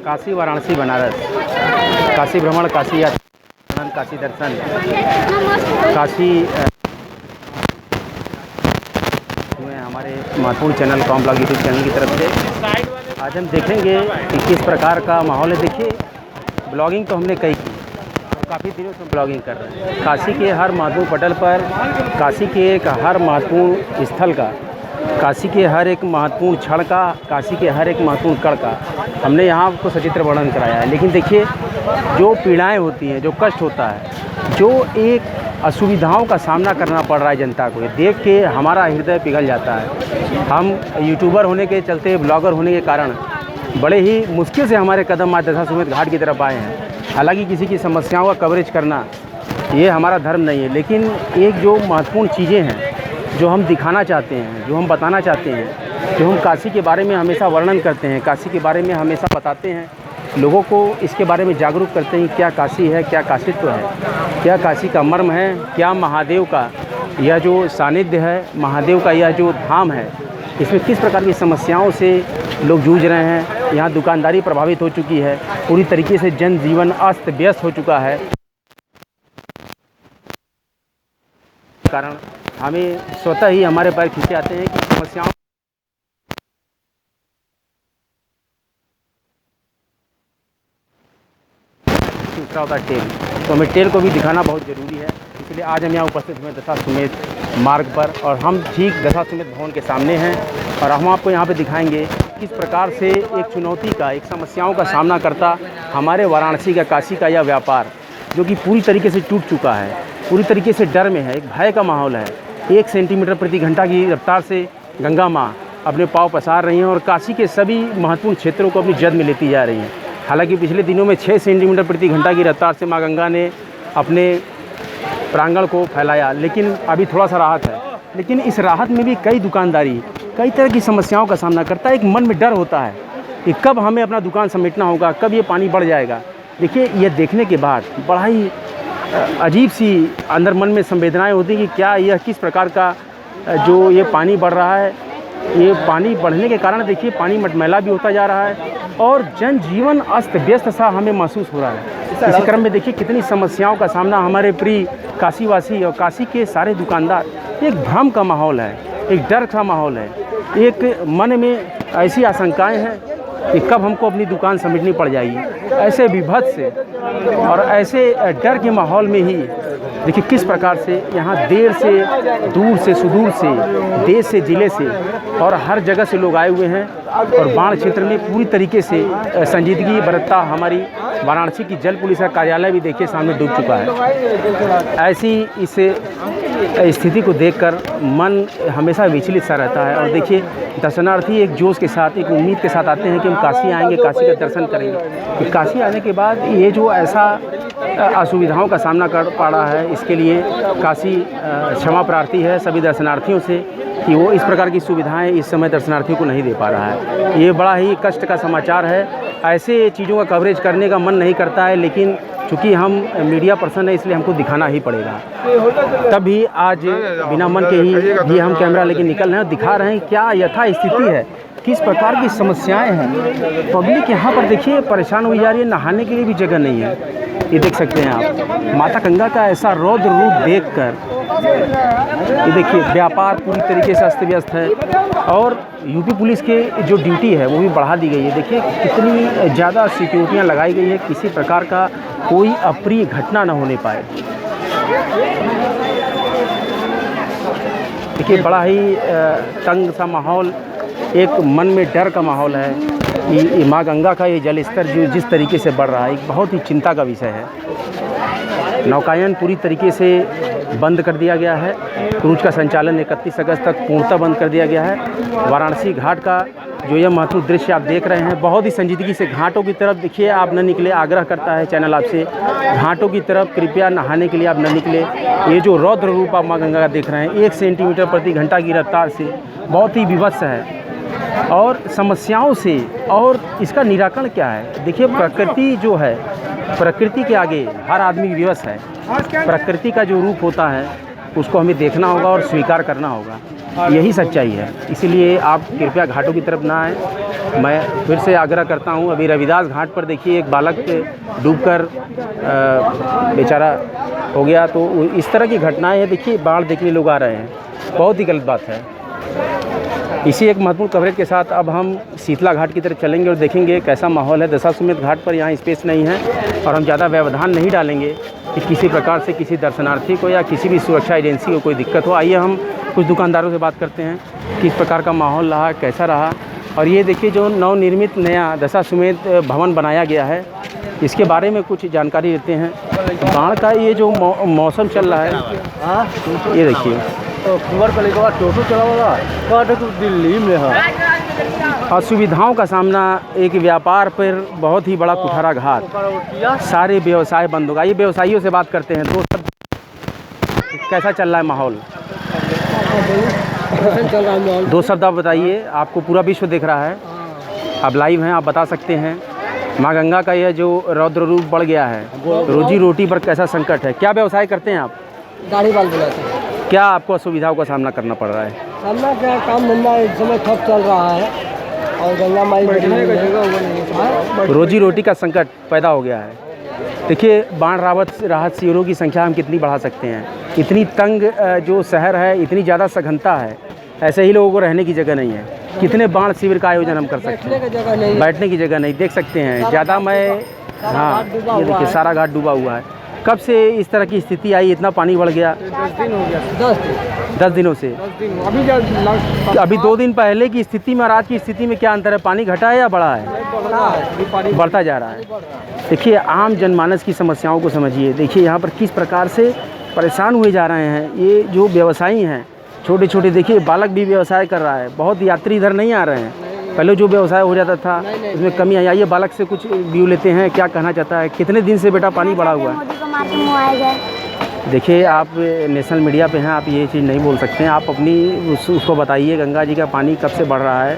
काशी, वाराणसी, बनारस, काशी भ्रमण, काशी यात्रा, काशी दर्शन, काशी हमारे महत्वपूर्ण channel com blog YouTube channel की तरफ से आज हम देखेंगे कि किस प्रकार का माहौल है। देखिए, ब्लॉगिंग तो हमने कई की, काफ़ी दिनों से ब्लॉगिंग कर रहे हैं। काशी के हर महत्वपूर्ण पटल पर, काशी के एक हर महत्वपूर्ण स्थल का, काशी के हर एक महत्वपूर्ण क्षण का, काशी के हर एक महत्वपूर्ण कण का हमने यहाँ आपको सचित्र वर्णन कराया है। लेकिन देखिए, जो पीड़ाएं होती हैं, जो कष्ट होता है, जो एक असुविधाओं का सामना करना पड़ रहा है जनता को, ये देख के हमारा हृदय पिघल जाता है। हम यूट्यूबर होने के चलते, ब्लॉगर होने के कारण बड़े ही मुश्किल से हमारे कदम आज दशाश्वमेध घाट की तरफ आए हैं। हालांकि किसी की समस्याओं का कवरेज करना ये हमारा धर्म नहीं है, लेकिन एक जो महत्वपूर्ण चीज़ें हैं जो हम दिखाना चाहते हैं, जो हम बताना चाहते हैं, जो हम काशी के बारे में हमेशा वर्णन करते हैं, काशी के बारे में हमेशा बताते हैं, लोगों को इसके बारे में जागरूक करते हैं। क्या काशी है, क्या काशीत्व है, क्या काशी का मर्म है, क्या महादेव का यह जो सानिध्य है, महादेव का यह जो धाम है, इसमें किस प्रकार की समस्याओं से लोग जूझ रहे हैं। यहाँ दुकानदारी प्रभावित हो चुकी है, पूरी तरीके से जनजीवन अस्त व्यस्त हो चुका है। कारण हमें स्वतः ही हमारे पैर खींचे आते हैं कि समस्याओं दूसरा होता है टेल, तो हमें टेल को भी दिखाना बहुत ज़रूरी है। इसलिए आज हम यहाँ उपस्थित हुए दशाश्वमेध मार्ग पर, और हम ठीक दशाश्वमेध भवन के सामने हैं, और हम आपको यहाँ पे दिखाएंगे किस प्रकार से एक चुनौती का, एक समस्याओं का सामना करता हमारे वाराणसी का, काशी का यह व्यापार, जो कि पूरी तरीके से टूट चुका है, पूरी तरीके से डर में है, एक भय का माहौल है। 1 सेंटीमीटर प्रति घंटा की रफ्तार से गंगा माँ अपने पाँव पसार रही हैं और काशी के सभी महत्वपूर्ण क्षेत्रों को अपनी जद में लेती जा रही हैं। हालांकि पिछले दिनों में 6 सेंटीमीटर प्रति घंटा की रफ्तार से माँ गंगा ने अपने प्रांगण को फैलाया, लेकिन अभी थोड़ा सा राहत है। लेकिन इस राहत में भी कई दुकानदारी कई तरह की समस्याओं का सामना करता है। एक मन में डर होता है कि कब हमें अपना दुकान समेटना होगा, कब ये पानी बढ़ जाएगा। देखिए, ये देखने के बाद बड़ा ही अजीब सी अंदर मन में संवेदनाएं होती कि क्या यह किस प्रकार का जो ये पानी बढ़ रहा है, ये पानी बढ़ने के कारण देखिए पानी मटमैला भी होता जा रहा है और जनजीवन अस्त व्यस्त सा हमें महसूस हो रहा है। इसी क्रम में देखिए कितनी समस्याओं का सामना हमारे प्रिय काशीवासी और काशी के सारे दुकानदार, एक भ्रम का माहौल है, एक डर का माहौल है, एक मन में ऐसी आशंकाएं हैं कि कब हमको अपनी दुकान समेटनी पड़ जाएगी। ऐसे विभत्स से और ऐसे डर के माहौल में ही देखिए किस प्रकार से यहाँ देर से, दूर से, सुदूर से, देश से, ज़िले से और हर जगह से लोग आए हुए हैं, और बाढ़ क्षेत्र में पूरी तरीके से संजीदगी बरतता हमारी वाराणसी की जल पुलिस का कार्यालय भी देखिए सामने डूब चुका है। ऐसी इस स्थिति को देखकर मन हमेशा विचलित सा रहता है। और देखिए, दर्शनार्थी एक जोश के साथ, एक उम्मीद के साथ आते हैं कि हम काशी आएंगे, काशी का दर्शन करेंगे। कि काशी आने के बाद ये जो ऐसा असुविधाओं का सामना कर पा रहा है, इसके लिए काशी क्षमा प्रार्थी है सभी दर्शनार्थियों से कि वो इस प्रकार की सुविधाएं इस समय दर्शनार्थियों को नहीं दे पा रहा है। ये बड़ा ही कष्ट का समाचार है। ऐसे चीज़ों का कवरेज करने का मन नहीं करता है, लेकिन चूँकि हम मीडिया पर्सन है इसलिए हमको दिखाना ही पड़ेगा। तब भी आज बिना मन के ही हम कैमरा लेके निकल रहे हैं, दिखा रहे हैं क्या यथा स्थिति है, किस प्रकार की समस्याएं हैं। पब्लिक यहाँ पर देखिए परेशान हो जा रही है, नहाने के लिए भी जगह नहीं है। ये देख सकते हैं आप माता गंगा का ऐसा रौद्र रूप देखकर, ये देखिए व्यापार पूरी तरीके से अस्त व्यस्त है, और यूपी पुलिस के जो ड्यूटी है वो भी बढ़ा दी गई है। देखिए कितनी ज़्यादा सिक्योरिटियाँ लगाई गई है, किसी प्रकार का कोई अप्रिय घटना न होने पाए। देखिए बड़ा ही तंग सा माहौल, एक मन में डर का माहौल है कि माँ गंगा का ये जल स्तर जो जिस तरीके से बढ़ रहा है, एक बहुत ही चिंता का विषय है। नौकायन पूरी तरीके से बंद कर दिया गया है, क्रूज का संचालन 31 अगस्त तक पूर्णतः बंद कर दिया गया है। वाराणसी घाट का जो यह महत्वपूर्ण दृश्य आप देख रहे हैं, बहुत ही संजीदगी से घाटों की तरफ देखिए आप न निकले, आग्रह करता है चैनल आपसे, घाटों की तरफ कृपया नहाने के लिए आप न निकले। ये जो रौद्र रूप आप माँ गंगा का देख रहे हैं, 1 सेंटीमीटर प्रति घंटा की रफ्तार से बहुत ही विभत्स है, और समस्याओं से, और इसका निराकरण क्या है। देखिए प्रकृति जो है, प्रकृति के आगे हर आदमी विवश है। प्रकृति का जो रूप होता है उसको हमें देखना होगा और स्वीकार करना होगा। यही सच्चाई है। इसीलिए आप कृपया घाटों की तरफ ना आएँ। मैं फिर से आग्रह करता हूँ। अभी रविदास घाट पर देखिए एक बालक डूबकर बेचारा हो गया। तो इस तरह की घटनाएं हैं। देखिए बाढ़ देखने लोग आ रहे हैं, बहुत ही गलत बात है। इसी एक महत्वपूर्ण कवरेज के साथ अब हम शीतला घाट की तरफ चलेंगे और देखेंगे कैसा माहौल है। दशाश्वमेध घाट पर यहाँ स्पेस नहीं है और हम ज़्यादा व्यवधान नहीं डालेंगे कि किसी प्रकार से किसी दर्शनार्थी को या किसी भी सुरक्षा एजेंसी को कोई दिक्कत हो। आइए हम कुछ दुकानदारों से बात करते हैं, किस प्रकार का माहौल रहा, कैसा रहा। और ये देखिए जो नवनिर्मित नया दशाश्वमेध भवन बनाया गया है, इसके बारे में कुछ जानकारी देते हैं। बाढ़ का ये जो मौसम चल रहा है, ये देखिए टोटो चला वाला तो दिल्ली में है। असुविधाओं का सामना, एक व्यापार पर बहुत ही बड़ा कुठाराघात, सारे व्यवसाय बंद होगा। ये व्यवसायियों से बात करते हैं। कैसा चल रहा है माहौल? दो शब्द आप बताइए। आपको पूरा विश्व देख रहा है, आप लाइव हैं, आप बता सकते हैं। माँ गंगा का यह जो रौद्र रूप बढ़ गया है, रोजी रोटी पर कैसा संकट है। क्या व्यवसाय करते हैं आप? गाड़ी वाल बुलाते हैं। क्या आपको असुविधाओं का सामना करना पड़ रहा है? सामना क्या, काम धंधा इस समय ठप चल रहा है और गंगा माई रोजी रोटी का संकट पैदा हो गया है। देखिए बाढ़ राहत शिविरों की संख्या हम कितनी बढ़ा सकते हैं। इतनी तंग जो शहर है, इतनी ज़्यादा सघनता है, ऐसे ही लोगों को रहने की जगह नहीं है। कितने बाढ़ शिविर का आयोजन हम कर सकते हैं? बैठने की जगह नहीं। देख सकते हैं ज़्यादा हाँ, ये देखिए सारा घाट डूबा हुआ है। कब से इस तरह की स्थिति आई? इतना पानी बढ़ गया? 10 दिन हो गया। 10 दिनों से। 10 दिन अभी 2 दिन पहले की स्थिति में और आज की स्थिति में क्या अंतर है? पानी घटा है या बढ़ा है? बढ़ता जा रहा है। देखिए आम जनमानस की समस्याओं को समझिए। देखिए यहाँ पर किस प्रकार से परेशान हुए जा रहे हैं ये जो व्यवसायी हैं, छोटे छोटे। देखिए बालक भी व्यवसाय कर रहा है, बहुत यात्री इधर नहीं आ रहे हैं। पहले जो व्यवसाय हो जाता था उसमें कमी आई। आइए बालक से कुछ व्यू लेते हैं, क्या कहना चाहता है। कितने दिन से बेटा पानी बढ़ा हुआ है? देखिए आप नेशनल मीडिया पे हैं, आप ये चीज़ नहीं बोल सकते हैं। आप अपनी उसको बताइए गंगा जी का पानी कब से बढ़ रहा है?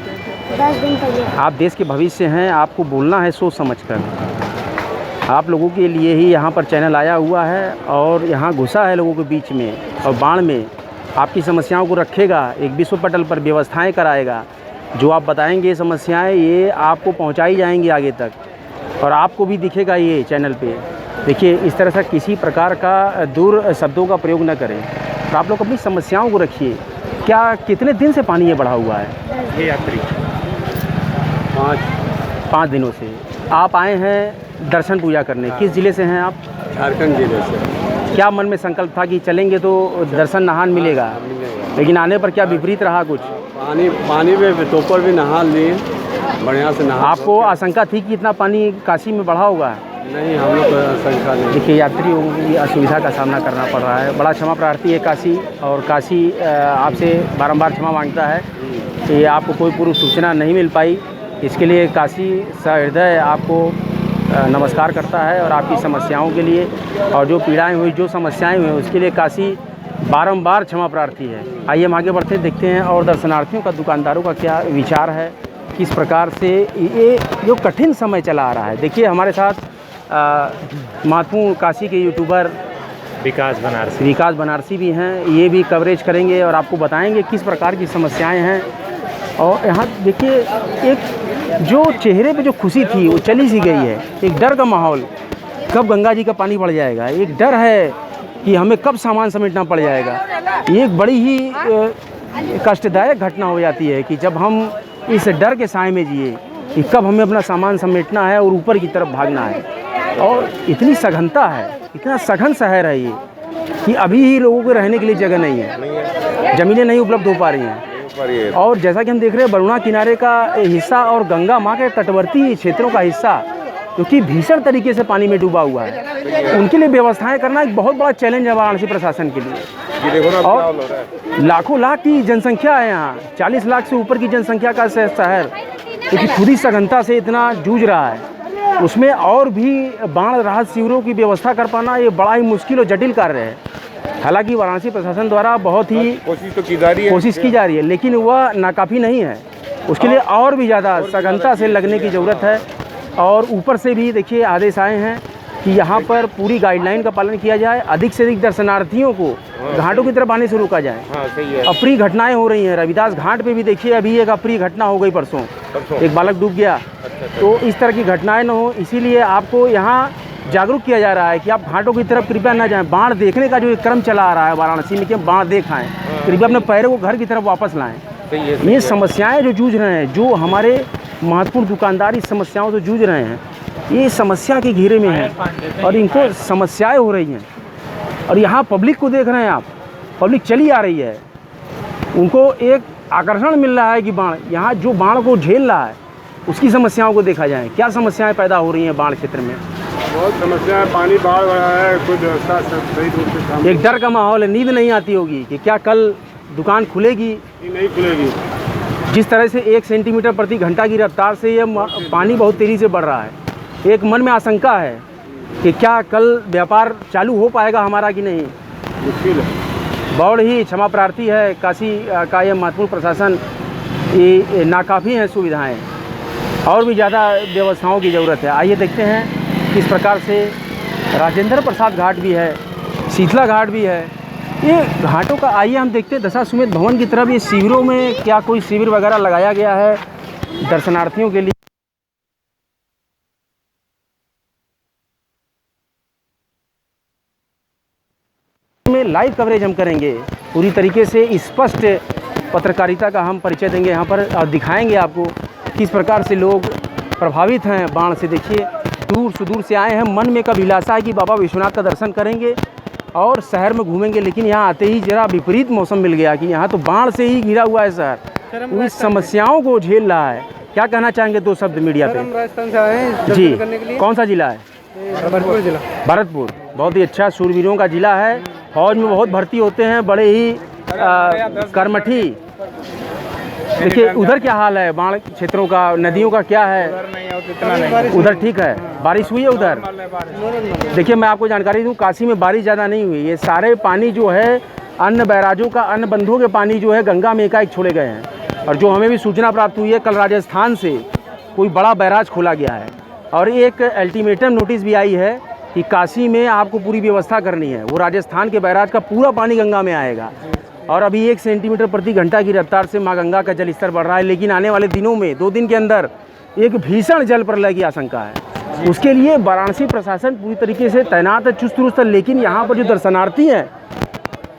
10 दिन पहले। आप देश के भविष्य हैं, आपको बोलना है सोच समझकर। आप लोगों के लिए ही यहाँ पर चैनल आया हुआ है और यहाँ घुसा है लोगों के बीच में और बाढ़ में आपकी समस्याओं को रखेगा, एक विश्व पटल पर व्यवस्थाएं कराएगा। जो आप बताएंगे समस्याएं, ये आपको पहुँचाई जाएंगी आगे तक और आपको भी दिखेगा ये चैनल पे। देखिए इस तरह से किसी प्रकार का दूर शब्दों का प्रयोग न करें। तो आप लोग अपनी समस्याओं को रखिए। क्या कितने दिन से पानी ये बढ़ा हुआ है? ये यात्री 5 दिनों से। आप आए हैं दर्शन पूजा करने। किस ज़िले से हैं आप? झारखंड जिले से। क्या मन में संकल्प था कि चलेंगे तो दर्शन नहान मिलेगा, लेकिन आने पर क्या विपरीत रहा कुछ? पानी में दोपहर भी नहा लिए, बढ़िया से नहा। आपको आशंका थी कि इतना पानी काशी में बढ़ा होगा? नहीं, हम लोग को आशंका नहीं। देखिए यात्रियों की असुविधा का सामना करना पड़ रहा है। बड़ा क्षमा प्रार्थी है काशी, और काशी आपसे बारंबार क्षमा मांगता है कि आपको कोई पूर्व सूचना नहीं मिल पाई। इसके लिए काशी सहृदय आपको नमस्कार करता है और आपकी समस्याओं के लिए और जो पीड़ाएं हुई, जो समस्याएं हुई, उसके लिए काशी बारंबार क्षमा प्रार्थी है। आइए हम आगे बढ़ते देखते हैं और दर्शनार्थियों का, दुकानदारों का क्या विचार है, किस प्रकार से ये जो कठिन समय चला आ रहा है। देखिए हमारे साथ महत्वपूर्ण काशी के यूट्यूबर विकास बनारसी भी हैं। ये भी कवरेज करेंगे और आपको बताएंगे किस प्रकार की समस्याएं हैं। और यहाँ देखिए एक जो चेहरे पे जो खुशी थी वो चली सी गई है। एक डर का माहौल, कब गंगा जी का पानी बढ़ जाएगा। एक डर है कि हमें कब सामान समेटना पड़ जाएगा। ये एक बड़ी ही कष्टदायक घटना हो जाती है कि जब हम इस डर के साए में जिए कि कब हमें अपना सामान समेटना है और ऊपर की तरफ भागना है। और इतनी सघनता है, इतना सघन शहर है ये कि अभी ही लोगों को रहने के लिए जगह नहीं है, ज़मीनें नहीं उपलब्ध हो पा रही हैं। और जैसा कि हम देख रहे हैं वरुणा किनारे का हिस्सा और गंगा माँ के तटवर्ती क्षेत्रों का हिस्सा क्योंकि भीषण तरीके से पानी में डूबा हुआ है, उनके लिए व्यवस्थाएं करना एक बहुत बड़ा चैलेंज है वाराणसी प्रशासन के लिए। और लाखों लाख की जनसंख्या है यहाँ, 40 लाख से ऊपर की जनसंख्या का शहर, क्योंकि खुद ही सघनता से इतना जूझ रहा है, उसमें और भी बाढ़ राहत शिविरों की व्यवस्था कर पाना ये बड़ा ही मुश्किल और जटिल कार्य है। हालांकि वाराणसी प्रशासन द्वारा बहुत ही कोशिश की जा रही है, लेकिन वह नाकाफ़ी नहीं है। उसके लिए और भी ज़्यादा सघनता से लगने की ज़रूरत है। और ऊपर से भी देखिए आदेश आए हैं कि यहाँ पर पूरी गाइडलाइन का पालन किया जाए, अधिक से अधिक दर्शनार्थियों को घाटों की तरफ आने से रोका जाए। हाँ सही है। अप्रिय घटनाएं हो रही हैं रविदास घाट पे भी, देखिए अभी एक अप्रिय घटना हो गई परसों, एक बालक डूब गया। तो इस तरह की घटनाएं न हो, इसीलिए आपको यहाँ जागरूक किया जा रहा है कि आप घाटों की तरफ कृपया न जाएं। बाढ़ देखने का जो एक क्रम चला आ रहा है वाराणसी में कि हम बाढ़ देख आएँ, कृपया अपने पैरों को घर की तरफ वापस लाएँ। ये समस्याएं जो जूझ रहे हैं, जो हमारे महत्वपूर्ण दुकानदार इस समस्याओं से जूझ रहे हैं, ये समस्या के घेरे में हैं और इनको समस्याएं हो रही हैं। और यहाँ पब्लिक को देख रहे हैं आप, पब्लिक चली आ रही है, उनको एक आकर्षण मिल रहा है कि बाढ़, यहाँ जो बाढ़ को झेल रहा है उसकी समस्याओं को देखा जाए। क्या समस्याएं पैदा हो रही हैं बाढ़ क्षेत्र में? बहुत समस्या है, पानी बाढ़ रहा है, कोई व्यवस्था सही रूप से काम एक डर का माहौल है, नींद नहीं आती होगी कि क्या कल दुकान खुलेगी नहीं खुलेगी। जिस तरह से 1 सेंटीमीटर प्रति घंटा की रफ्तार से ये पानी बहुत तेज़ी से बढ़ रहा है, एक मन में आशंका है कि क्या कल व्यापार चालू हो पाएगा हमारा कि नहीं। मुश्किल है। बौड़ ही क्षमा प्रार्थी है, काशी का ये महत्वपूर्ण प्रशासन, ये नाकाफ़ी हैं सुविधाएं, और भी ज़्यादा व्यवस्थाओं की ज़रूरत है। आइए देखते हैं किस प्रकार से राजेंद्र प्रसाद घाट भी है, शीतला घाट भी है, ये घाटों का। आइए हम देखते हैं दशाश्वमेध भवन की तरफ। ये शिविरों में क्या कोई शिविर वगैरह लगाया गया है दर्शनार्थियों के लिए? में लाइव कवरेज हम करेंगे, पूरी तरीके से स्पष्ट पत्रकारिता का हम परिचय देंगे यहाँ पर और दिखाएंगे आपको किस प्रकार से लोग प्रभावित हैं बाढ़ से। देखिए दूर सुदूर से आए हैं, मन में एक अभिलाषा है कि बाबा विश्वनाथ का दर्शन करेंगे और शहर में घूमेंगे, लेकिन यहाँ आते ही जरा विपरीत मौसम मिल गया कि यहाँ तो बाढ़ से ही घिरा हुआ है शहर, पूरी समस्याओं को झेल रहा है। क्या कहना चाहेंगे 2 शब्द मीडिया पे? हम राजस्थान से आए हैं जी, करने के लिए। कौन सा जिला है? भरतपुर जिला। भरतपुर बहुत ही अच्छा शूरवीरों का जिला है, फौज में बहुत भर्ती होते हैं, बड़े ही कर्मठी। देखिए उधर क्या हाल है बाढ़ क्षेत्रों का, नदियों का क्या है? उधर ठीक है, बारिश हुई है उधर? देखिए मैं आपको जानकारी दूं, काशी में बारिश ज़्यादा नहीं हुई, ये सारे पानी जो है अन्य बैराजों का, अन्य बंधों के पानी जो है गंगा में एकाएक छोड़े गए हैं। और जो हमें भी सूचना प्राप्त हुई है, कल राजस्थान से कोई बड़ा बैराज खोला गया है और एक अल्टीमेटम नोटिस भी आई है कि काशी में आपको पूरी व्यवस्था करनी है, वो राजस्थान के बैराज का पूरा पानी गंगा में आएगा। और अभी 1 सेंटीमीटर प्रति घंटा की रफ्तार से माँ गंगा का जल स्तर बढ़ रहा है, लेकिन आने वाले दिनों में 2 दिन के अंदर एक भीषण जल प्रलय की आशंका है। उसके लिए वाराणसी प्रशासन पूरी तरीके से तैनात है, चुस्त दुरुस्त है। लेकिन यहाँ पर जो दर्शनार्थी हैं,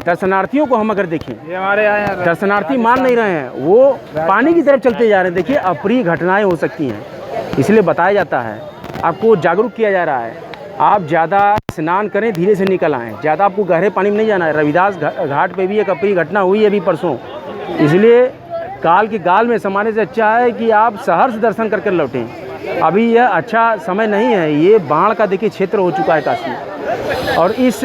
दर्शनार्थियों को हम अगर देखें, हमारे आए दर्शनार्थी मान नहीं रहे हैं, वो पानी की तरफ चलते जा रहे हैं। देखिए अप्रिय घटनाएं हो सकती हैं, इसलिए बताया जाता है, आपको जागरूक किया जा रहा है, आप ज़्यादा स्नान करें, धीरे से निकल आएँ, ज़्यादा आपको गहरे पानी में नहीं जाना है। रविदास घाट पे भी एक अप्रिय घटना हुई है अभी परसों, इसलिए काल की गाल में समाने से अच्छा है कि आप सहर्ष दर्शन करके लौटें। अभी यह अच्छा समय नहीं है, ये बाढ़ का देखिए क्षेत्र हो चुका है काशी, और इस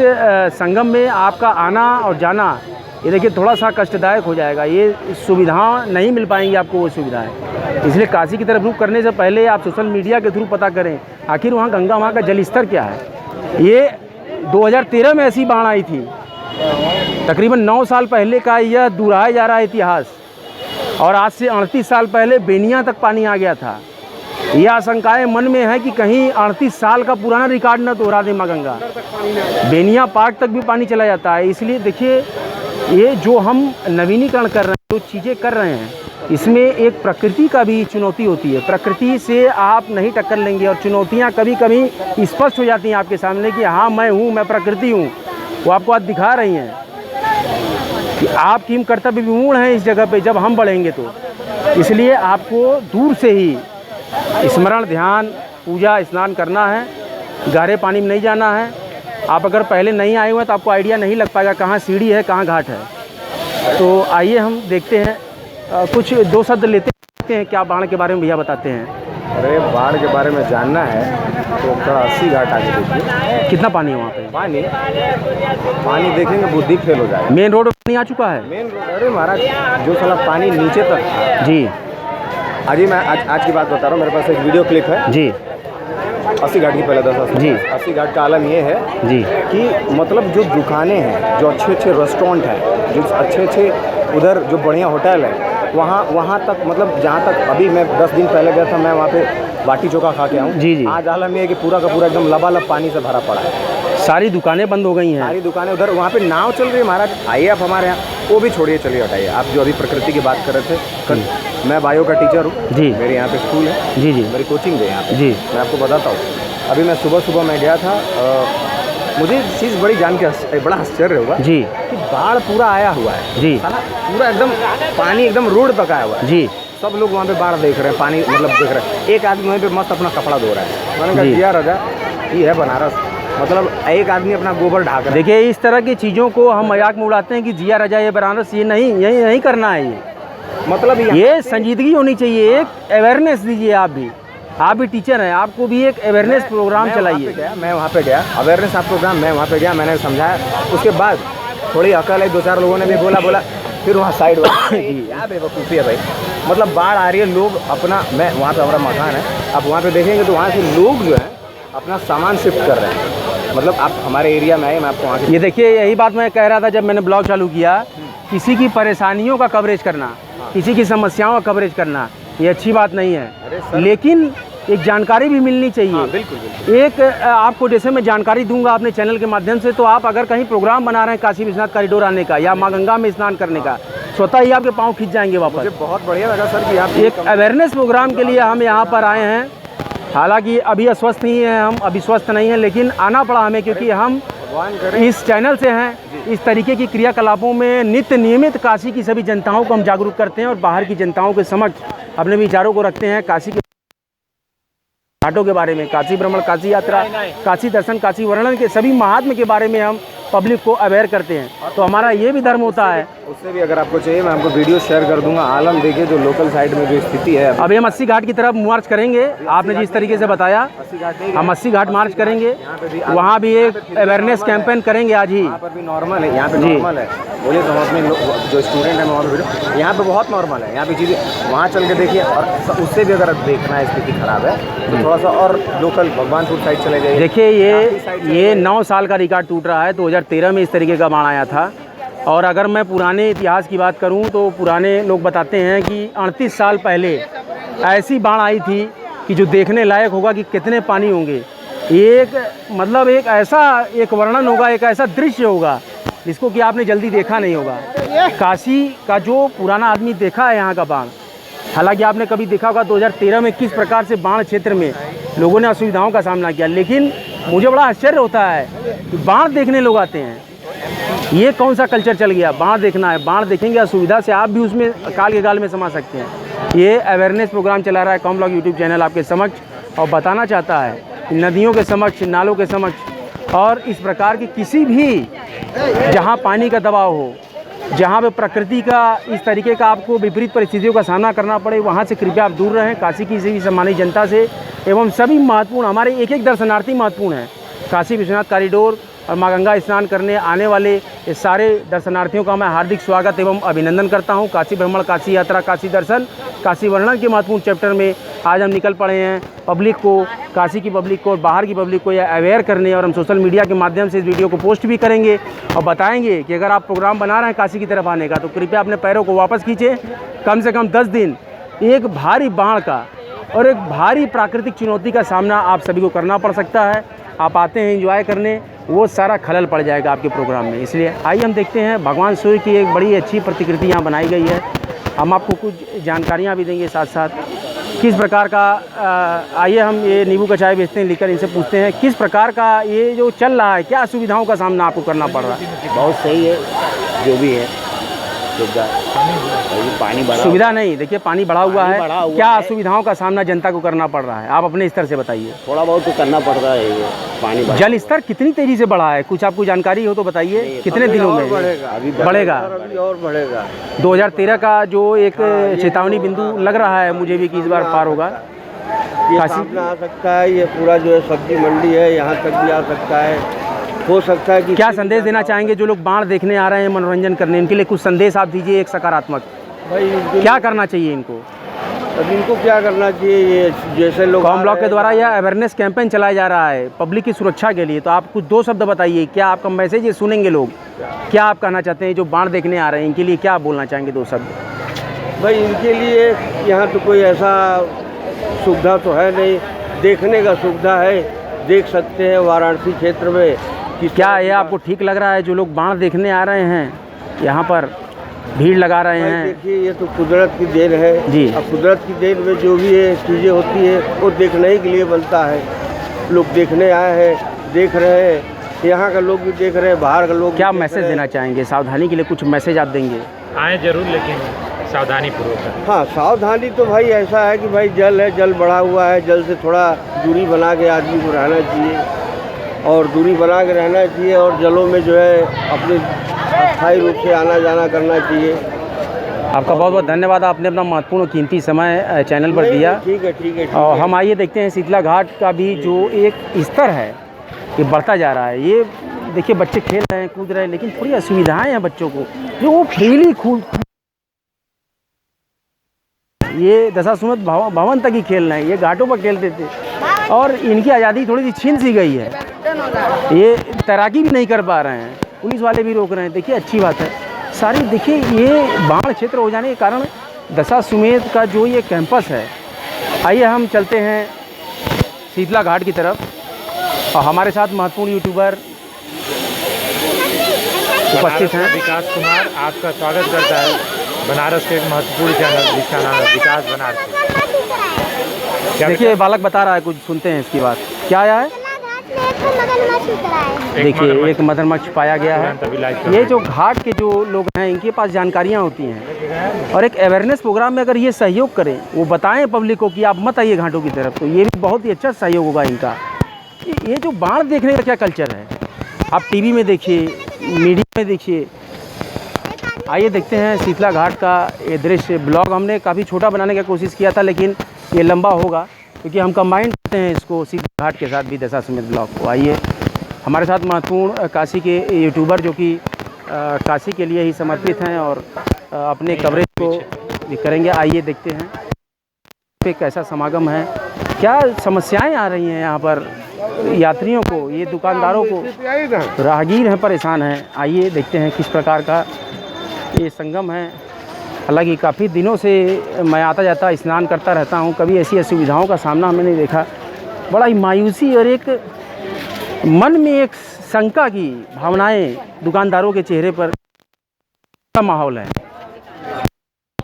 संगम में आपका आना और जाना ये देखिए थोड़ा सा कष्टदायक हो जाएगा, ये सुविधा नहीं मिल पाएंगी आपको वो सुविधाएं। इसलिए काशी की तरफ रुख करने से पहले आप सोशल मीडिया के थ्रू पता करें आखिर वहाँ गंगा माँ का जल स्तर क्या है। ये 2013 में ऐसी बाढ़ आई थी, तकरीबन 9 साल पहले का यह दोहराया जा रहा है इतिहास, और आज से 38 साल पहले बेनिया तक पानी आ गया था। यह आशंकाएं मन में है कि कहीं 38 साल का पुराना रिकॉर्ड न दोहरा दे माँ गंगा। बेनिया पार्क तक भी पानी चला जाता है। इसलिए देखिए ये जो हम नवीनीकरण कर रहे हैं, जो चीज़ें कर रहे हैं, इसमें एक प्रकृति का भी चुनौती होती है। प्रकृति से आप नहीं टक्कर लेंगे, और चुनौतियाँ कभी कभी स्पष्ट हो जाती हैं आपके सामने कि हाँ मैं हूँ, मैं प्रकृति हूँ। वो आपको आज दिखा रही हैं कि आप किम कर्तव्य विमूढ़ हैं इस जगह पे जब हम बढ़ेंगे तो। इसलिए आपको दूर से ही स्मरण, ध्यान, पूजा, स्नान करना है, गहरे पानी में नहीं जाना है। आप अगर पहले नहीं आए हुए हैं तो आपको आइडिया नहीं लग पाएगा कहाँ सीढ़ी है, कहाँ घाट है। तो आइए हम देखते हैं, कुछ 2 शब्द लेते हैं, क्या बाढ़ के बारे में भैया बताते हैं। अरे बाढ़ के बारे में जानना है तो थोड़ा 80 घाट आगे देखिए, कितना पानी है वहाँ पे? पानी देखेंगे बुद्धि फेल हो जाएगा। मेन रोड पानी आ चुका है? मेन रोड, अरे महाराज जो साला पानी नीचे तक था जी। आज ही मैं आज की बात बता रहा हूँ, मेरे पास एक वीडियो क्लिप है जी 80 घाट की, पहले 10 जी। 80 घाट का आलम ये है जी कि मतलब जो दुकानें हैं, जो अच्छे अच्छे रेस्टोरेंट हैं, जो अच्छे अच्छे उधर जो बढ़िया होटल है, वहाँ तक मतलब जहाँ तक अभी मैं 10 दिन पहले गया था, मैं वहाँ पे बाटी चोखा खा के आऊँ। जी जी। आज हालत में है कि पूरा का पूरा एकदम लबालब पानी से भरा पड़ा है। सारी दुकानें बंद हो गई हैं। सारी दुकानें उधर, वहाँ पे नाव चल रही है महाराज। आइए आप हमारे यहाँ, वो भी छोड़िए, चलिए हटाइए। आप जो अभी प्रकृति की बात कर रहे थे, मैं बायो का टीचर हूँ जी। मेरे यहाँ पे स्कूल है जी जी। मेरी कोचिंग है यहाँ पे। जी। मैं आपको बताता हूँ, अभी मैं सुबह मैं गया था, मुझे चीज़ बड़ी जान के बड़ा आश्चर्य हुआ जी कि बाढ़ पूरा आया हुआ है जी। साला, पूरा एकदम पानी एकदम रोड तक आया हुआ है जी। सब लोग वहाँ पे बाढ़ देख रहे हैं, पानी मतलब देख रहे हैं। एक आदमी वहीं पे मस्त अपना कपड़ा धो रहा है। मैंने कहा जी। दिया राजा, ये है बनारस, मतलब एक आदमी अपना गोबर ढाक रहा है। देखिए, इस तरह की चीज़ों को हम मजाक में उड़ाते हैं कि जिया राजा ये बनारस, ये नहीं करना है। ये मतलब ये संजीदगी होनी चाहिए। एक अवेयरनेस दीजिए। आप भी टीचर हैं, आपको भी एक अवेयरनेस प्रोग्राम चलाइए। मैं वहाँ पे गया अवेयरनेस प्रोग्राम, मैं वहाँ पे गया, मैंने समझाया। उसके बाद थोड़ी अकल है, 2-4 लोगों ने भी बोला, फिर वहाँ साइड क्या बेवकूफ़ी है भाई। मतलब बाढ़ आ रही है, लोग अपना, मैं वहाँ पे हमारा मकान है, आप वहाँ पे देखेंगे तो वहाँ से लोग जो है अपना सामान शिफ्ट कर रहे हैं। मतलब आप हमारे एरिया में आए, मैं आपको वहाँ से ये देखिए, यही बात मैं कह रहा था जब मैंने ब्लॉग चालू किया। किसी की परेशानियों का कवरेज करना, किसी की समस्याओं का कवरेज करना, ये अच्छी बात नहीं है, लेकिन एक जानकारी भी मिलनी चाहिए। बिल्कुल। एक आपको जैसे मैं जानकारी दूंगा अपने चैनल के माध्यम से, तो आप अगर कहीं प्रोग्राम बना रहे हैं काशी विश्वनाथ कॉरिडोर आने का या माँ गंगा में स्नान करने का, स्वतः ही आपके पाँव खींच जाएंगे वापस। मुझे बहुत बढ़िया लगा सर कि आप एक अवेयरनेस प्रोग्राम के लिए हम यहाँ पर आए हैं। हालांकि अभी अस्वस्थ नहीं हैं हम, अभी स्वस्थ नहीं हैं, लेकिन आना पड़ा हमें क्योंकि हम इस चैनल से हैं। इस तरीके की क्रियाकलापों में नियमित काशी की सभी जनताओं को हम जागरूक करते हैं और बाहर की जनताओं के समक्ष अपने विचारों को रखते हैं। काशी के घाटों के बारे में, काशी भ्रमण, काशी यात्रा, काशी दर्शन, काशी वर्णन के सभी महात्म के बारे में हम पब्लिक को अवेयर करते हैं। तो हमारा ये भी धर्म होता है। उससे भी अगर आपको चाहिए मैं आपको वीडियो शेयर कर दूंगा। आलम देखिए जो लोकल साइड में जो स्थिति है, अभी हम 80 घाट की तरफ मार्च करेंगे। आपने जिस तरीके से बताया, 80 घाट नहीं, हम 80 घाट मार्च करेंगे। वहाँ भी एक अवेयरनेस कैंपेन करेंगे आज ही। यहाँ पर भी नॉर्मल है, यहाँ पे नॉर्मल है। बोलिए तो हम अपने जो स्टूडेंट हैं मैं वहाँ पे, यहाँ पे बहुत नॉर्मल है। यहाँ पे चीज़ें वहाँ चल के देखिए, और उससे भी अगर देखना है स्थिति खराब है तो थोड़ा सा और लोकल भगवानपुर साइड चले जाइए। देखिए, ये 9 साल का रिकॉर्ड टूट रहा है। 2013 में इस तरीके का बाढ़ आया था। और अगर मैं पुराने इतिहास की बात करूं तो पुराने लोग बताते हैं कि 38 साल पहले ऐसी बाढ़ आई थी कि जो देखने लायक होगा कि कितने पानी होंगे। मतलब एक ऐसा एक वर्णन होगा, एक ऐसा दृश्य होगा जिसको कि आपने जल्दी देखा नहीं होगा। काशी का जो पुराना आदमी देखा है यहाँ का बाढ़, हालांकि आपने कभी देखा होगा 2013 में किस प्रकार से बाढ़ क्षेत्र में लोगों ने असुविधाओं का सामना किया। लेकिन मुझे बड़ा आश्चर्य होता है कि बाढ़ देखने लोग आते हैं। ये कौन सा कल्चर चल गया? बाढ़ देखना है, बाढ़ देखेंगे, असुविधा से आप भी उसमें काल के गाल में समा सकते हैं। ये अवेयरनेस प्रोग्राम चला रहा है कॉम ब्लॉग यूट्यूब चैनल आपके समक्ष, और बताना चाहता है कि नदियों के समक्ष, नालों के समक्ष और इस प्रकार की किसी भी जहाँ पानी का दबाव हो, जहाँ पे प्रकृति का इस तरीके का आपको विपरीत परिस्थितियों का सामना करना पड़े, वहाँ से कृपया आप दूर रहें। काशी की सभी सम्मानित जनता से एवं सभी महत्वपूर्ण, हमारे एक दर्शनार्थी महत्वपूर्ण हैं। काशी विश्वनाथ कॉरिडोर और माँ गंगा स्नान करने आने वाले इस सारे दर्शनार्थियों का मैं हार्दिक स्वागत एवं अभिनंदन करता हूँ। काशी भ्रमण, काशी यात्रा, काशी दर्शन, काशी वर्णन के महत्वपूर्ण चैप्टर में आज हम निकल पड़े हैं पब्लिक को, काशी की पब्लिक को, बाहर की पब्लिक को यह अवेयर करने। और हम सोशल मीडिया के माध्यम से इस वीडियो को पोस्ट भी करेंगे और बताएंगे कि अगर आप प्रोग्राम बना रहे हैं काशी की तरफ आने का, तो कृपया अपने पैरों को वापस खींचें। कम से कम 10 दिन एक भारी बाढ़ का और एक भारी प्राकृतिक चुनौती का सामना आप सभी को करना पड़ सकता है। आप आते हैं एंजॉय करने, वो सारा खलल पड़ जाएगा आपके प्रोग्राम में। इसलिए आइए हम देखते हैं, भगवान सूर्य की एक बड़ी अच्छी प्रतिकृति यहाँ बनाई गई है। हम आपको कुछ जानकारियाँ भी देंगे साथ साथ किस प्रकार का। आइए हम ये नींबू का चाय बेचते हैं, लेकर इनसे पूछते हैं किस प्रकार का ये जो चल रहा है, क्या असुविधाओं का सामना आपको करना पड़ रहा है। बहुत सही है जो भी है सुविधा, पानी बढ़ा, सुविधा नहीं, देखिए पानी बढ़ा हुआ है, क्या है। असुविधाओं का सामना जनता को करना पड़ रहा है, आप अपने स्तर से बताइए। थोड़ा बहुत तो करना पड़ रहा है। ये पानी बढ़ा, जल स्तर कितनी तेजी से बढ़ा है, कुछ आपको जानकारी हो तो बताइए। कितने दिनों में बढ़ेगा? अभी और बढ़ेगा। 2013 का जो एक चेतावनी बिंदु लग रहा है मुझे भी कि इस बार पार होगा। ये काशी सामने आ सकता है, ये पूरा जो है सब्जी मंडी है यहाँ तक भी आ सकता है। हो सकता है कि क्या संदेश देना चाहेंगे जो लोग बाढ़ देखने आ रहे हैं, मनोरंजन करने, इनके लिए कुछ संदेश आप दीजिए एक सकारात्मक। भाई क्या करना चाहिए इनको? अब इनको क्या करना चाहिए, ये जैसे लोग कॉम ब्लॉग के द्वारा यह अवेयरनेस कैंपेन चलाया जा रहा है पब्लिक की सुरक्षा के लिए, तो आप कुछ 2 शब्द बताइए। क्या आपका मैसेज ये सुनेंगे लोग, क्या आप कहना चाहते हैं जो बाढ़ देखने आ रहे हैं, इनके लिए क्या आप बोलना चाहेंगे 2 शब्द? भाई इनके लिए यहाँ तो कोई ऐसा सुविधा तो है नहीं, देखने का सुविधा है, देख सकते हैं वाराणसी क्षेत्र में कि क्या ये आपको ठीक लग रहा है जो लोग बाण देखने आ रहे हैं यहाँ पर भीड़ लगा रहे भाई हैं? देखिए ये तो कुदरत की देन है जी। अब कुदरत की देन में जो भी ये चीज़ें होती है वो देखने ही के लिए बनता है। लोग देखने आए हैं, देख रहे हैं, यहाँ का लोग भी देख रहे हैं, बाहर का लोग क्या भी देख मैसेज रहे हैं। देना चाहेंगे सावधानी के लिए? कुछ मैसेज आप देंगे? आए जरूर, लेकिन सावधानी पूर्वक। हाँ सावधानी तो भाई ऐसा है कि भाई जल है, जल बढ़ा हुआ है, जल से थोड़ा दूरी बना के आदमी को रहना चाहिए और दूरी बना के रहना चाहिए और जलों में जो है अपने अस्थायी रूप से आना जाना करना चाहिए। आपका बहुत बहुत धन्यवाद, आपने अपना महत्वपूर्ण कीमती समय चैनल पर दिया। ठीक है ठीक है। और हम आइए देखते हैं शीतला घाट का भी जो एक स्तर है ये बढ़ता जा रहा है। ये देखिए बच्चे खेल रहे हैं, कूद रहे हैं, लेकिन थोड़ी असुविधाएं हैं बच्चों को जो वो फ्रीली ये दशाश्वमेध भवन तक ही खेल रहे हैं, ये घाटों पर खेलते थे और इनकी आज़ादी थोड़ी सी छीन सी गई है। ये तैराकी भी नहीं कर पा रहे हैं, पुलिस वाले भी रोक रहे हैं। देखिए अच्छी बात है सारी। देखिए ये बाढ़ क्षेत्र हो जाने के कारण दशाश्वमेध का जो ये कैंपस है, आइए हम चलते हैं शीतला घाट की तरफ और हमारे साथ महत्वपूर्ण यूट्यूबर उपस्थित हैं। विकास कुमार आपका स्वागत करता है बनारस के एक महत्वपूर्ण चैनल जिसका नाम है विकास बनारस। देखिए बालक बता रहा है, कुछ सुनते हैं इसकी बात। क्या आया है? देखिए एक मगरमच्छ पाया गया है। ये जो घाट के जो लोग हैं इनके पास जानकारियाँ होती हैं और एक अवेयरनेस प्रोग्राम में अगर ये सहयोग करें, वो बताएं पब्लिक को कि आप मत आइए घाटों की तरफ, तो ये भी बहुत ही अच्छा सहयोग होगा इनका। ये जो बाण देखने का क्या कल्चर है, आप टीवी में देखिए, मीडिया में देखिए। आइए देखते हैं शीतला घाट का ये दृश्य। ब्लॉग हमने काफ़ी छोटा बनाने की कोशिश किया था, लेकिन ये लंबा होगा क्योंकि हम कंबाइन करते हैं इसको शीतला घाट के साथ भी दशाश्वमेध ब्लॉग को। आइए हमारे साथ महत्वपूर्ण काशी के यूट्यूबर जो कि काशी के लिए ही समर्पित हैं और अपने कवरेज को भी करेंगे। आइए देखते हैं पे कैसा समागम है, क्या समस्याएं आ रही हैं यहाँ पर यात्रियों को, ये दुकानदारों को, राहगीर हैं परेशान हैं। आइए देखते हैं किस प्रकार का ये संगम है। हालांकि काफ़ी दिनों से मैं आता जाता स्नान करता रहता हूँ, कभी ऐसी असुविधाओं का सामना हमने नहीं देखा। बड़ा ही मायूसी और एक मन में एक शंका की भावनाएं दुकानदारों के चेहरे पर का माहौल है।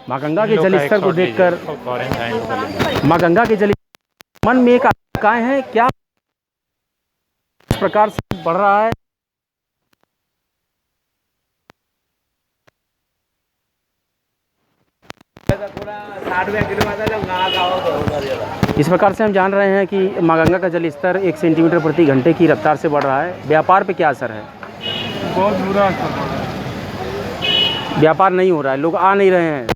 माँ गंगा के जल स्तर को देखकर, माँ गंगा के जल मन में एक आशंकाएं हैं, क्या इस प्रकार से बढ़ रहा है। इस प्रकार से हम जान रहे हैं कि माँ गंगा का जल स्तर 1 सेंटीमीटर प्रति घंटे की रफ्तार से बढ़ रहा है। व्यापार पे क्या असर है? बहुत बुरा असर पड़ रहा है। व्यापार नहीं हो रहा है, लोग आ नहीं रहे हैं।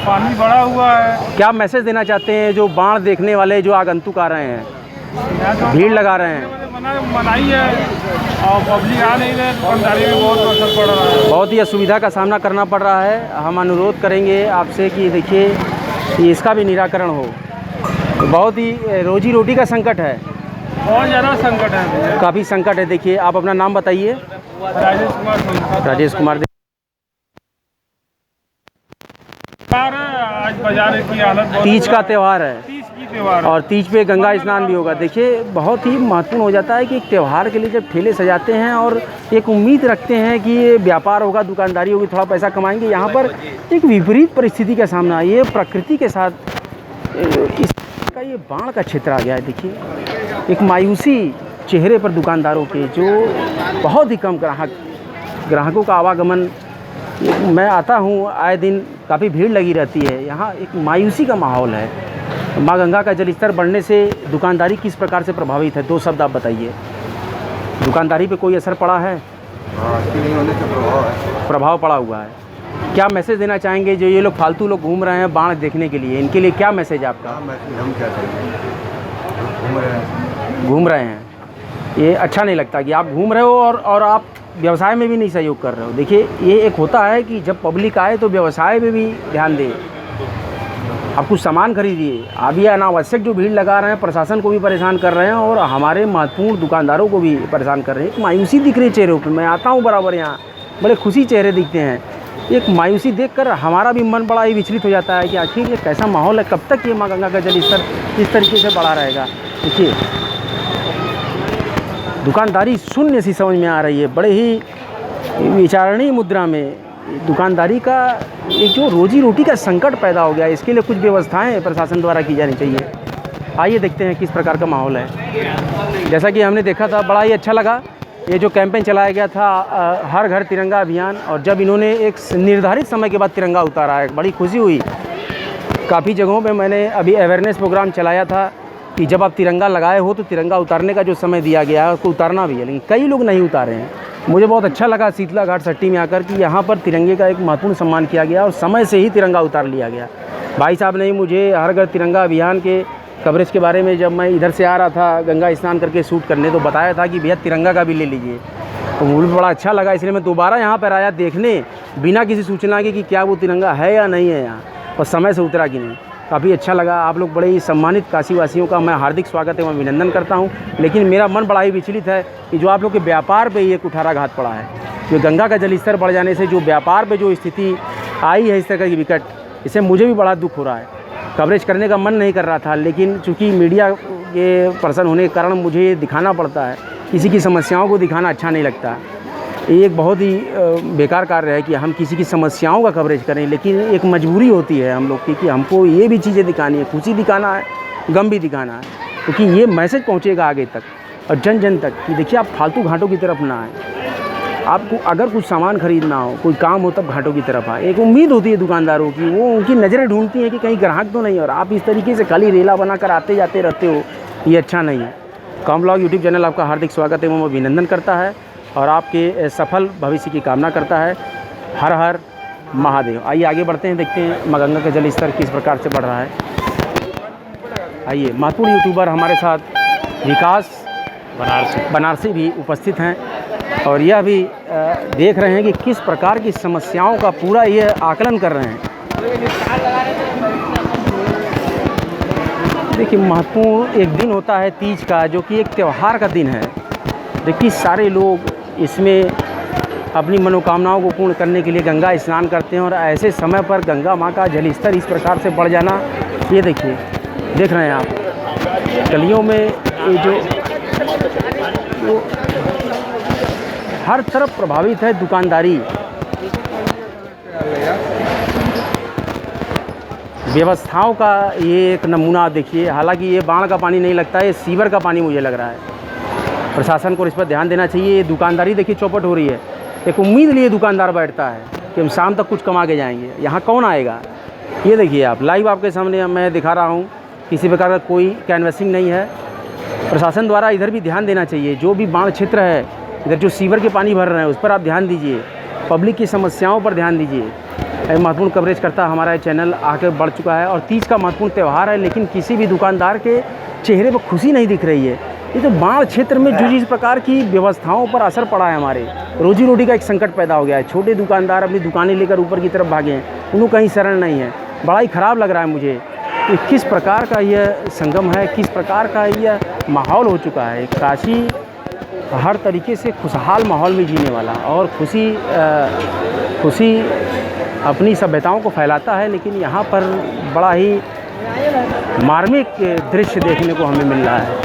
पानी बढ़ा हुआ है। क्या मैसेज देना चाहते हैं जो बाढ़ देखने वाले जो आगंतुक आ रहे हैं, भीड़ लगा रहे हैं? मनाही है और पब्लिक आ नहीं रहे, दुकानदारी में बहुत असर पड़ रहा है। बहुत ही असुविधा का सामना करना पड़ रहा है। हम अनुरोध करेंगे आपसे कि देखिए कि इसका भी निराकरण हो। बहुत ही रोजी रोटी का संकट है, बहुत ज़्यादा संकट है, काफ़ी संकट है। देखिए आप अपना नाम बताइए। राजेश कुमार। राजेश कुमार। आज बाजार की हालत बहुत, तीज का त्यौहार है, तीज की त्यौहार और तीज पे गंगा स्नान भी होगा। देखिए बहुत ही महत्वपूर्ण हो जाता है कि एक त्यौहार के लिए जब ठेले सजाते हैं और एक उम्मीद रखते हैं कि ये व्यापार होगा, दुकानदारी होगी, थोड़ा पैसा कमाएंगे, यहाँ पर एक विपरीत परिस्थिति का सामना, ये प्रकृति के साथ इसका ये बाढ़ का क्षेत्र आ गया है। देखिए एक मायूसी चेहरे पर दुकानदारों के, जो बहुत ही कम ग्राहकों का आवागमन। मैं आता हूँ आए दिन, काफ़ी भीड़ लगी रहती है, यहाँ एक मायूसी का माहौल है। माँ गंगा का जलस्तर बढ़ने से दुकानदारी किस प्रकार से प्रभावित है? 2 शब्द आप बताइए। दुकानदारी पे कोई असर पड़ा है? प्रभाव पड़ा हुआ है। क्या मैसेज देना चाहेंगे जो ये लोग फालतू लोग घूम रहे हैं बाढ़ देखने के लिए, इनके लिए क्या मैसेज है आपका? हम क्या घूम रहे हैं, ये अच्छा नहीं लगता कि आप घूम रहे हो और आप व्यवसाय में भी नहीं सहयोग कर रहे हो। देखिए ये एक होता है कि जब पब्लिक आए तो व्यवसाय में भी ध्यान दें, आप कुछ सामान खरीदिए। आप ये अनावश्यक जो भीड़ लगा रहे हैं, प्रशासन को भी परेशान कर रहे हैं और हमारे महत्वपूर्ण दुकानदारों को भी परेशान कर रहे हैं। एक मायूसी दिख रही है चेहरों पर। मैं आता हूँ बराबर यहाँ, बड़े खुशी चेहरे दिखते हैं। एक मायूसी देखकर हमारा भी मन बड़ा ही विचलित हो जाता है कि आखिर ये कैसा माहौल है, कब तक ये माँ गंगा का जल स्तर इस तरीके से बढ़ा रहेगा। देखिए दुकानदारी शून्य सी समझ में आ रही है, बड़े ही विचारणीय मुद्रा में दुकानदारी का एक जो रोजी रोटी का संकट पैदा हो गया है, इसके लिए कुछ व्यवस्थाएं प्रशासन द्वारा की जानी चाहिए। आइए देखते हैं किस प्रकार का माहौल है। जैसा कि हमने देखा था, बड़ा ही अच्छा लगा ये जो कैंपेन चलाया गया था हर घर तिरंगा अभियान, और जब इन्होंने एक निर्धारित समय के बाद तिरंगा उतारा है, बड़ी खुशी हुई। काफ़ी जगहों पे मैंने अभी अवेयरनेस प्रोग्राम चलाया था कि जब आप तिरंगा लगाए हो तो तिरंगा उतारने का जो समय दिया गया है उसको उतारना भी है, लेकिन कई लोग नहीं उतारे हैं। मुझे बहुत अच्छा लगा शीतला घाट सट्टी में आकर कि यहाँ पर तिरंगे का एक महत्वपूर्ण सम्मान किया गया और समय से ही तिरंगा उतार लिया गया। भाई साहब ने मुझे हर घर तिरंगा अभियान के कवरेज के बारे में, जब मैं इधर से आ रहा था गंगा स्नान करके शूट करने, तो बताया था कि भैया तिरंगा का भी ले लीजिए। तो मुझे बड़ा अच्छा लगा, इसलिए मैं दोबारा यहाँ पर आया देखने, बिना किसी सूचना के कि क्या वो तिरंगा है या नहीं है यहाँ, और समय से उतरा कि नहीं। काफ़ी अच्छा लगा। आप लोग बड़े ही सम्मानित काशीवासियों का मैं हार्दिक स्वागत एवं अभिनंदन करता हूँ। लेकिन मेरा मन बड़ा ही विचलित है कि जो आप लोग के व्यापार पे ये कुठाराघात पड़ा है, जो गंगा का जल स्तर बढ़ जाने से जो व्यापार पे जो स्थिति आई है इस तरह की विकट, इससे मुझे भी बड़ा दुख हो रहा है। कवरेज करने का मन नहीं कर रहा था, लेकिन चूँकि मीडिया के पर्सन होने के कारण मुझे ये दिखाना पड़ता है। किसी की समस्याओं को दिखाना अच्छा नहीं लगता। ये एक बहुत ही बेकार कार्य है कि हम किसी की समस्याओं का कवरेज करें, लेकिन एक मजबूरी होती है हम लोग की कि हमको ये भी चीज़ें दिखानी है, खुशी दिखाना है, गम भी दिखाना है, क्योंकि ये मैसेज पहुँचेगा आगे तक और जन जन तक कि देखिए आप फालतू घाटों की तरफ ना आए। आपको अगर कुछ सामान खरीदना हो, कोई काम हो, तब घाटों की तरफ आए। एक उम्मीद होती है दुकानदारों की, वो उनकी नज़रें ढूंढती हैं कि कहीं ग्राहक तो नहीं, और आप इस तरीके से खाली रेला बनाकर आते जाते रहते हो, ये अच्छा नहीं है। कॉम ब्लॉग यूट्यूब चैनल आपका हार्दिक स्वागत एवं अभिनंदन करता है और आपके सफल भविष्य की कामना करता है। हर हर महादेव। आइए आगे बढ़ते हैं, देखते हैं माँ गंगा का जल स्तर किस प्रकार से बढ़ रहा है। आइए, महत्वपूर्ण यूट्यूबर हमारे साथ विकास बनारसी भी उपस्थित हैं और यह भी देख रहे हैं कि किस प्रकार की समस्याओं का पूरा यह आकलन कर रहे हैं। देखिए, महत्वपूर्ण एक दिन होता है तीज का, जो कि एक त्यौहार का दिन है। देखिए, सारे लोग इसमें अपनी मनोकामनाओं को पूर्ण करने के लिए गंगा स्नान करते हैं, और ऐसे समय पर गंगा माँ का जल स्तर इस प्रकार से बढ़ जाना, ये देखिए, देख रहे हैं आप गलियों में ये जो हर तरफ प्रभावित है दुकानदारी। व्यवस्थाओं का ये एक नमूना देखिए। हालांकि ये बाढ़ का पानी नहीं लगता है, ये सीवर का पानी मुझे लग रहा है। प्रशासन को इस पर ध्यान देना चाहिए। ये दुकानदारी देखिए चौपट हो रही है। एक उम्मीद लिए दुकानदार बैठता है कि हम शाम तक कुछ कमा के जाएंगे, यहाँ कौन आएगा। ये देखिए आप, लाइव आपके सामने मैं दिखा रहा हूँ, किसी प्रकार का कोई कैनवसिंग नहीं है। प्रशासन द्वारा इधर भी ध्यान देना चाहिए। जो भी बाढ़ क्षेत्र है, इधर जो सीवर के पानी भर रहे हैं, उस पर आप ध्यान दीजिए। पब्लिक की समस्याओं पर ध्यान दीजिए। महत्वपूर्ण कवरेज करता हमारा चैनल आगे बढ़ चुका है और तीज का महत्वपूर्ण त्यौहार है, लेकिन किसी भी दुकानदार के चेहरे पर खुशी नहीं दिख रही है। ये तो बाढ़ क्षेत्र में जो जिस प्रकार की व्यवस्थाओं पर असर पड़ा है, हमारे रोजी रोटी का एक संकट पैदा हो गया है। छोटे दुकानदार अपनी दुकानें लेकर ऊपर की तरफ भागे हैं, उनको कहीं शरण नहीं है। बड़ा ही ख़राब लग रहा है मुझे कि किस प्रकार का यह संगम है, किस प्रकार का यह माहौल हो चुका है। काशी हर तरीके से खुशहाल माहौल में जीने वाला और खुशी अपनी सभ्यताओं को फैलाता है, लेकिन यहाँ पर बड़ा ही मार्मिक दृश्य देखने को हमें मिल रहा है।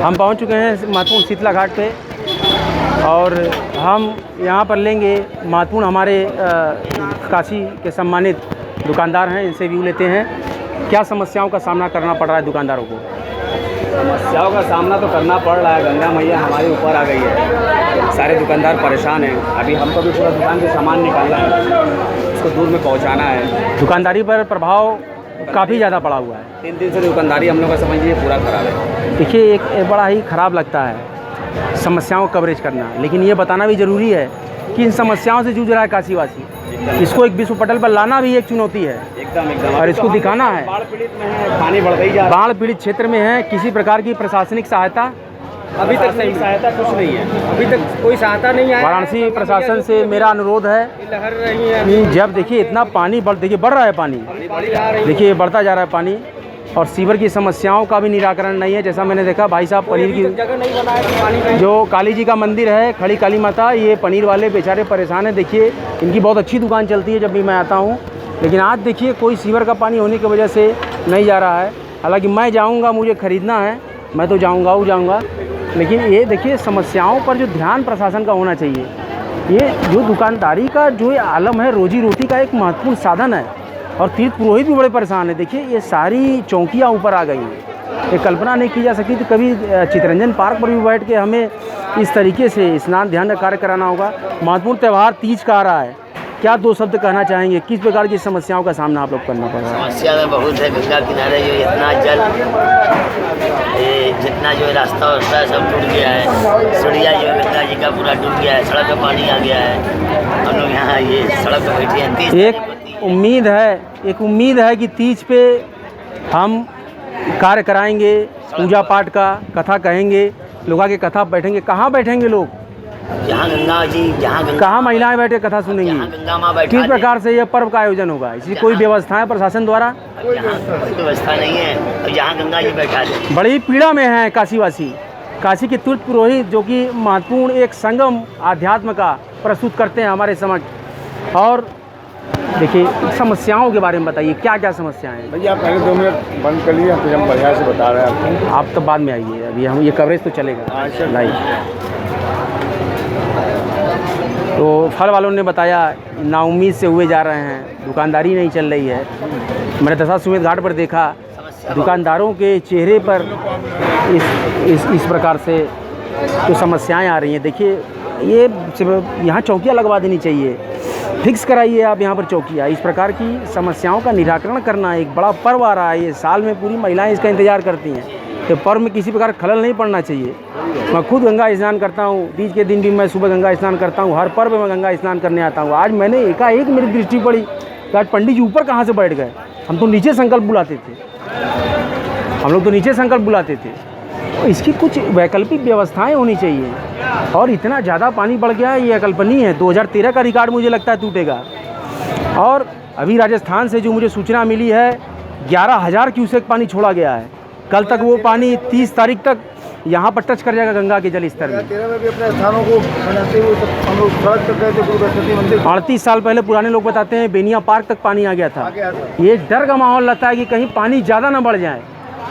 हम पहुँच चुके हैं महत्वपूर्ण शीतला घाट पे और हम यहाँ पर लेंगे महत्वपूर्ण हमारे काशी के सम्मानित दुकानदार हैं, इनसे व्यू लेते हैं। क्या समस्याओं का सामना करना पड़ रहा है दुकानदारों को? समस्याओं का सामना तो करना पड़ रहा है। गंगा मैया हमारे ऊपर आ गई है, सारे दुकानदार परेशान हैं। अभी हमको भी पूरा दुकान के सामान निकालना है, उसको दूर में पहुंचाना है। दुकानदारी पर प्रभाव काफ़ी ज़्यादा पड़ा हुआ है। 3 दिन से दुकानदारी हम लोग का समझिए पूरा खराब है। देखिए, एक बड़ा ही ख़राब लगता है समस्याओं को कवरेज करना, लेकिन ये बताना भी ज़रूरी है कि इन समस्याओं से जूझ रहा है काशीवासी। इसको एक विश्व पटल पर लाना भी एक चुनौती है एकदम और इसको दिखाना है। बाढ़ पीड़ित में है, पानी बढ़ता ही जा रहा है। बाढ़ पीड़ित क्षेत्र में है, किसी प्रकार की प्रशासनिक सहायता अभी तक नहीं, सहायता कुछ नहीं है, अभी तक कोई सहायता नहीं है। वाराणसी प्रशासन से मेरा अनुरोध है लहर रही है कि जब देखिए इतना पानी देखिए बढ़ रहा है, पानी देखिए बढ़ता जा रहा है पानी, और सीवर की समस्याओं का भी निराकरण नहीं है। जैसा मैंने देखा भाई साहब पनीर की जगह नहीं बनाया जो काली जी का मंदिर है, खड़ी काली माता, ये पनीर वाले बेचारे परेशान हैं। देखिए इनकी बहुत अच्छी दुकान चलती है जब भी मैं आता हूँ, लेकिन आज देखिए कोई सीवर का पानी होने की वजह से नहीं जा रहा है। हालांकि मैं जाऊँगा, मुझे ख़रीदना है, मैं तो जाऊँगा, लेकिन ये देखिए समस्याओं पर जो ध्यान प्रशासन का होना चाहिए। ये जो दुकानदारी का जो ये आलम है, रोजी रोटी का एक महत्वपूर्ण साधन है और तीर्थ पुरोहित भी बड़े परेशान हैं। देखिए ये सारी चौकियाँ ऊपर आ गई हैं। ये कल्पना नहीं की जा सकती तो कभी चितरंजन पार्क पर भी बैठ के हमें इस तरीके से स्नान ध्यान का कार्य कराना होगा। महत्वपूर्ण त्यौहार तीज का आ रहा है, क्या 2 शब्द कहना चाहेंगे? किस प्रकार की समस्याओं का सामना आप लोग करना पड़ रहा है? समस्या तो बहुत है। गंगा किनारे जो इतना जल, ये जितना जो रास्ता वास्ता है सब टूट गया है। सड़िया जो है गंगा जी का पूरा डूब गया है, सड़क पे पानी आ गया है। हम लोग यहाँ ये सड़क पे बैठे हैं। एक उम्मीद है कि तीज पे हम कार्य कराएंगे, पूजा पाठ का, कथा कहेंगे, लोग आके कथा बैठेंगे। कहाँ बैठेंगे लोग? जहाँ गंगा जी, कहाँ महिलाएं बैठे कथा सुनेंगी? गंगा माँ बैठा। किस प्रकार से यह पर्व का आयोजन होगा? इसी कोई व्यवस्था है प्रशासन द्वारा? यहाँ कोई व्यवस्था नहीं है। और जहाँ गंगा जी बैठा दे। बड़ी पीड़ा में है काशीवासी। काशी के तीर्थ पुरोहित जो कि महत्वपूर्ण एक संगम आध्यात्म का प्रस्तुत करते हैं हमारे समक्ष। और देखिए समस्याओं के बारे में बताइए, क्या क्या समस्याएं हैं? भैया पहले 2 मिनट बंद कर लिए, फिर हम बढ़िया से बता रहे हैं आप तो बाद में आइए, अभी हम ये कवरेज तो चलेगा लाइव। तो फल वालों ने बताया नाउम्मीद से हुए जा रहे हैं, दुकानदारी नहीं चल रही है। मैंने दशाश्वमेध घाट पर देखा दुकानदारों के चेहरे पर इस प्रकार से जो समस्याएं आ रही हैं। देखिए ये यहाँ चौकियाँ लगवा देनी चाहिए, फिक्स कराइए आप यहाँ पर चौकियाँ। इस प्रकार की समस्याओं का निराकरण करना, एक बड़ा पर्व आ रहा है, ये साल में पूरी महिलाएं इसका इंतज़ार करती हैं, तो पर्व में किसी प्रकार खलल नहीं पड़ना चाहिए। मैं खुद गंगा स्नान करता हूँ, तीज के दिन भी मैं सुबह गंगा स्नान करता हूँ, हर पर्व में गंगा स्नान करने आता हूँ। आज मैंने एकाएक मेरी दृष्टि पड़ी कि आज पंडित जी ऊपर कहाँ से बैठ गए। हम तो नीचे संकल्प बुलाते थे, हम लोग तो नीचे संकल्प बुलाते थे। तो इसकी कुछ वैकल्पिक व्यवस्थाएं होनी चाहिए। और इतना ज़्यादा पानी बढ़ गया है, ये अकल्पनीय है। 2013 का रिकॉर्ड मुझे लगता है टूटेगा। और अभी राजस्थान से जो मुझे सूचना मिली है 11,000 क्यूसेक पानी छोड़ा गया है। कल तक वो पानी 30 तारीख तक यहाँ पर टच कर जाएगा गंगा के जल स्तर में। 13 में भी अपने स्थानों को बनाते हुए हम लोग सड़क तक गए थे, गुरु बृहस्पति मंदिर। 38 साल पहले पुराने लोग बताते हैं बेनिया पार्क तक पानी आ गया था। ये डर का माहौल लगता है कि कहीं पानी ज़्यादा ना बढ़ जाए।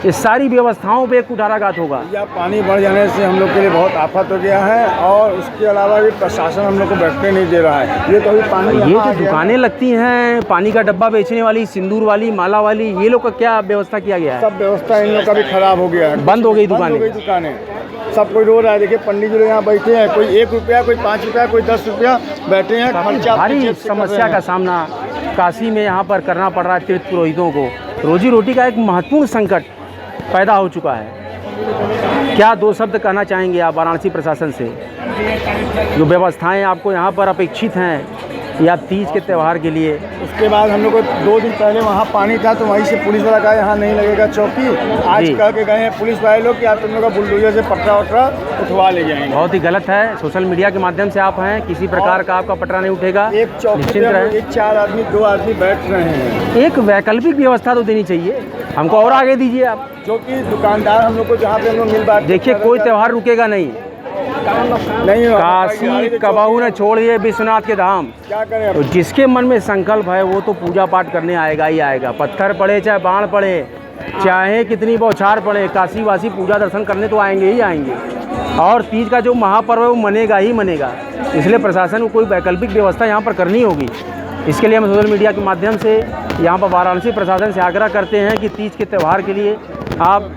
इस सारी व्यवस्थाओं पे एक कुठाराघात होगा। या पानी बढ़ जाने से हम लोग के लिए बहुत आफत हो गया है। और उसके अलावा भी प्रशासन हम लोग को बैठने नहीं दे रहा है। ये तो अभी पानी ये जो दुकानें लगती हैं, पानी का डब्बा बेचने वाली, सिंदूर वाली, माला वाली, ये लोग का क्या व्यवस्था किया गया है? सब व्यवस्था इन लोग का भी खराब हो गया है, बंद हो गई दुकानें। सब कोई रो रहा है। देखिए पंडित जी लोग यहाँ बैठे हैं, कोई 1 रुपया, कोई 5 रुपया, कोई 10 रुपया बैठे हैं। खर्चा भारी समस्या का सामना काशी में यहाँ पर करना पड़ रहा है तीर्थ पुरोहितों को। रोजी रोटी का एक महत्वपूर्ण संकट पैदा हो चुका है। क्या 2 शब्द कहना चाहेंगे आप वाराणसी प्रशासन से? जो व्यवस्थाएं आपको यहाँ पर अपेक्षित हैं या तीज के त्यौहार के लिए? उसके बाद हम लोग को 2 दिन पहले वहाँ पानी था, तो वहीं से पुलिस वाला कहा यहाँ नहीं लगेगा चौकी। आज कह के गए हैं पुलिस वाले लोग कि आप तुम लोग का बुलडोजर से पटरा वटरा उठवा ले जाएंगे। बहुत ही गलत है। सोशल मीडिया के माध्यम से आप हैं, किसी प्रकार का आपका पटरा नहीं उठेगा। एक चौकी पे 4 आदमी 2 आदमी बैठ रहे हैं। एक वैकल्पिक व्यवस्था तो देनी चाहिए हमको, और आगे दीजिए आप। जो कि दुकानदार हम लोग को जहाँ पे हम लोग मिल बात। देखिए कोई त्यौहार रुकेगा नहीं। काशी कबाऊ ने छोड़ दिए विश्वनाथ के धाम। क्या करें? तो जिसके मन में संकल्प है वो तो पूजा पाठ करने आएगा ही आएगा। पत्थर पड़े चाहे बाण पड़े, चाहे कितनी बौछार पड़े, काशीवासी पूजा दर्शन करने तो आएंगे ही आएंगे। और तीज का जो महापर्व है वो मनेगा ही मनेगा। इसलिए प्रशासन को कोई वैकल्पिक व्यवस्था यहाँ पर करनी होगी। इसके लिए हम सोशल मीडिया के माध्यम से यहाँ पर वाराणसी प्रशासन से आग्रह करते हैं कि तीज के त्यौहार के लिए आप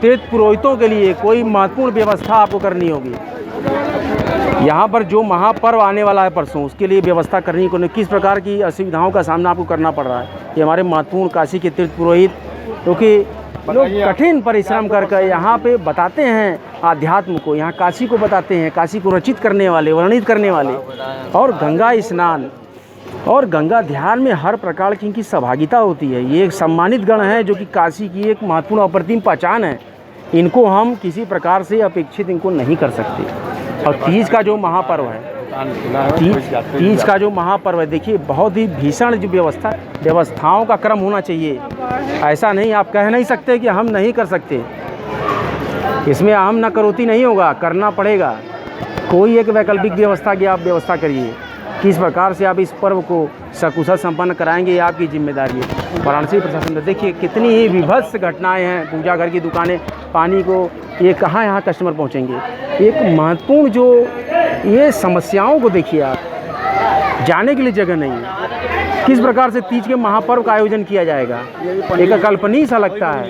तीर्थ पुरोहितों के लिए कोई महत्वपूर्ण व्यवस्था आपको करनी होगी। यहाँ पर जो महापर्व आने वाला है परसों, उसके लिए व्यवस्था करनी को। किस प्रकार की असुविधाओं का सामना आपको करना पड़ रहा है? ये हमारे महत्वपूर्ण काशी के तीर्थ पुरोहित क्योंकि लोग कठिन परिश्रम करके यहाँ पे बताते हैं आध्यात्म को, यहाँ काशी को बताते हैं, काशी को रचित करने वाले, वर्णित करने वाले। और गंगा स्नान और गंगा ध्यान में हर प्रकार की इनकी सहभागिता होती है। ये एक सम्मानित गण है जो कि काशी की एक महत्वपूर्ण अप्रतिम पहचान है। इनको हम किसी प्रकार से अपेक्षित इनको नहीं कर सकते। और तीज का जो महापर्व है तीज का जो महापर्व है, देखिए बहुत ही भीषण जो व्यवस्थाओं का क्रम होना चाहिए। ऐसा नहीं, आप कह नहीं सकते कि हम नहीं कर सकते, इसमें अहम न करोती नहीं होगा, करना पड़ेगा। कोई एक वैकल्पिक व्यवस्था की आप व्यवस्था करिए। किस प्रकार से आप इस पर्व को सकुशल संपन्न कराएंगे, ये आपकी जिम्मेदारी है। वाराणसी प्रशासन में देखिए कितनी ही विभत्स घटनाएं हैं। पूजा घर की दुकानें पानी को, ये कहाँ यहाँ कस्टमर पहुँचेंगे। एक महत्वपूर्ण जो ये समस्याओं को देखिए आप, जाने के लिए जगह नहीं है। किस प्रकार से तीज के महापर्व का आयोजन किया जाएगा, एक कल्पनीय सा लगता है।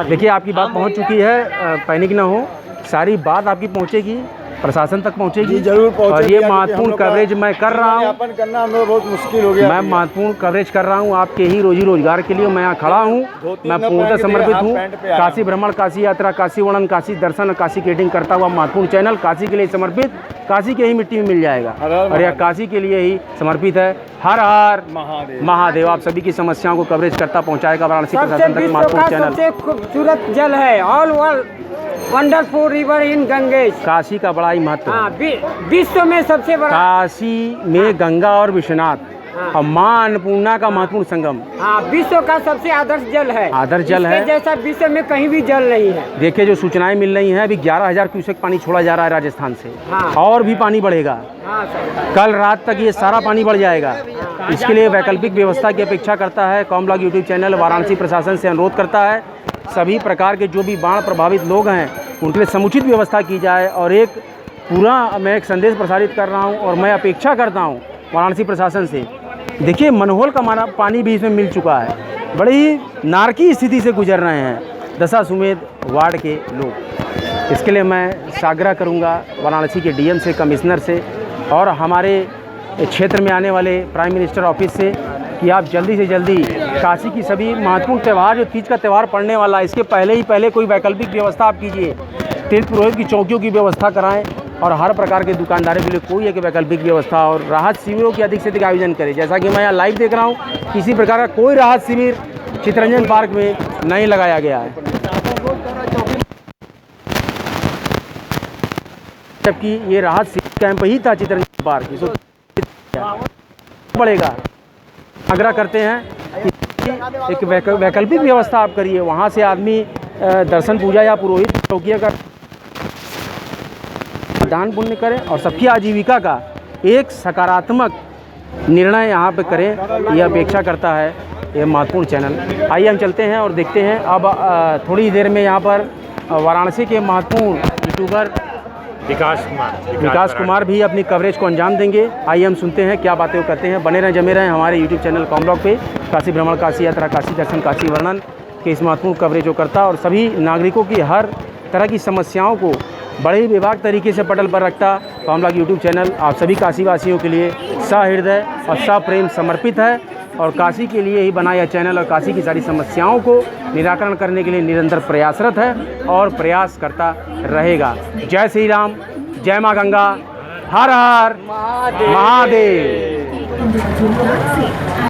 देखिए आपकी बात पहुंच चुकी है, पैनिक ना हो, सारी बात आपकी पहुंचेगी, प्रशासन तक पहुंचेगी जरूर पहुंचेगी। और ये महत्वपूर्ण कवरेज मैं कर रहा हूँ, करना हम लोग बहुत मुश्किल हो गया। मैं महत्वपूर्ण कवरेज कर रहा हूँ आपके ही रोजी रोजगार के लिए। मैं यहाँ खड़ा हूँ, मैं पूर्णतः समर्पित हूँ। काशी भ्रमण, काशी यात्रा, काशी वर्णन, काशी दर्शन, काशी केटिंग करता हुआ महत्वपूर्ण चैनल काशी के लिए समर्पित, काशी के ही मिट्टी में मिल जाएगा और यह काशी के लिए ही समर्पित है। हर हर महादेव। आप सभी की समस्याओं को कवरेज करता पहुँचाएगा वाराणसी प्रशासन तक महत्वपूर्ण चैनल। सबसे खूबसूरत जल है, all world wonderful river in Gangesh. Kashi का बड़ा ही महत्व है। विश्व में सबसे बड़ा काशी में गंगा और विश्वनाथ और माँ अन्नपूर्णा का महत्वपूर्ण संगम। हाँ, विश्व का सबसे आदर्श जल है। आदर्श जल है, जैसा विश्व में कहीं भी जल नहीं है। देखिए जो सूचनाएं मिल रही हैं, अभी 11,000 क्यूसेक पानी छोड़ा जा रहा है राजस्थान से। हाँ। और भी पानी बढ़ेगा। हाँ सर। कल रात तक ये सारा पानी बढ़ जाएगा। इसके लिए वैकल्पिक व्यवस्था की अपेक्षा करता है कॉमब्लॉग यूट्यूब चैनल। वाराणसी प्रशासन से अनुरोध करता है सभी प्रकार के जो भी बाढ़ प्रभावित लोग हैं उनके लिए समुचित व्यवस्था की जाए। और एक पूरा मैं एक संदेश प्रसारित कर रहा हूँ और मैं अपेक्षा करता हूँ वाराणसी प्रशासन से। देखिए मनोहल का पानी भी इसमें मिल चुका है। बड़ी ही नारकी स्थिति से गुजर रहे हैं दशाश्वमेध वार्ड के लोग। इसके लिए मैं आग्रह करूँगा वाराणसी के डीएम से, कमिश्नर से और हमारे क्षेत्र में आने वाले प्राइम मिनिस्टर ऑफिस से कि आप जल्दी से जल्दी काशी की सभी महत्वपूर्ण त्यौहार, जो तीज का त्यौहार पड़ने वाला है, इसके पहले कोई वैकल्पिक व्यवस्था आप कीजिए। तीर्थ पुरोहित की चौकियों की व्यवस्था कराएं और हर प्रकार के दुकानदारों के लिए कोई एक वैकल्पिक व्यवस्था और राहत शिविरों की अधिक से अधिक आयोजन करें। जैसा कि मैं यहाँ लाइव देख रहा हूँ, किसी प्रकार का कोई राहत शिविर चित्तरंजन पार्क में नहीं लगाया गया है, जबकि ये राहत शिविर कैंप ही था चित्तरंजन पार्क। इसको पड़ेगा। आग्रह करते हैं कि एक वैकल्पिक व्यवस्था आप करिए। वहाँ से आदमी दर्शन पूजा या पुरोहित चौकिया का दान पुण्य करें और सबकी आजीविका का एक सकारात्मक निर्णय यहाँ पे करें, यह अपेक्षा करता है ये महत्वपूर्ण चैनल। आइए हम चलते हैं और देखते हैं। अब थोड़ी देर में यहाँ पर वाराणसी के महत्वपूर्ण यूट्यूबर विकास कुमार भी अपनी कवरेज को अंजाम देंगे। आइए हम सुनते हैं क्या बातें वो करते हैं। बने रहें, जमे रहें हमारे यूट्यूब चैनल कॉमब्लॉग पे। काशी भ्रमण, काशी यात्रा, काशी दर्शन, काशी वर्णन के इस महत्वपूर्ण कवरेज को करता और सभी नागरिकों की हर तरह की समस्याओं को बड़े ही विभाग तरीके से पटल पर रखता कॉमब्लॉग यूट्यूब चैनल आप सभी काशीवासियों के लिए सहृदय और सप्रेम समर्पित है और काशी के लिए ही बना यह चैनल और काशी की सारी समस्याओं को निराकरण करने के लिए निरंतर प्रयासरत है और प्रयास करता रहेगा। जय श्री राम, जय माँ गंगा, हर हर महादेव।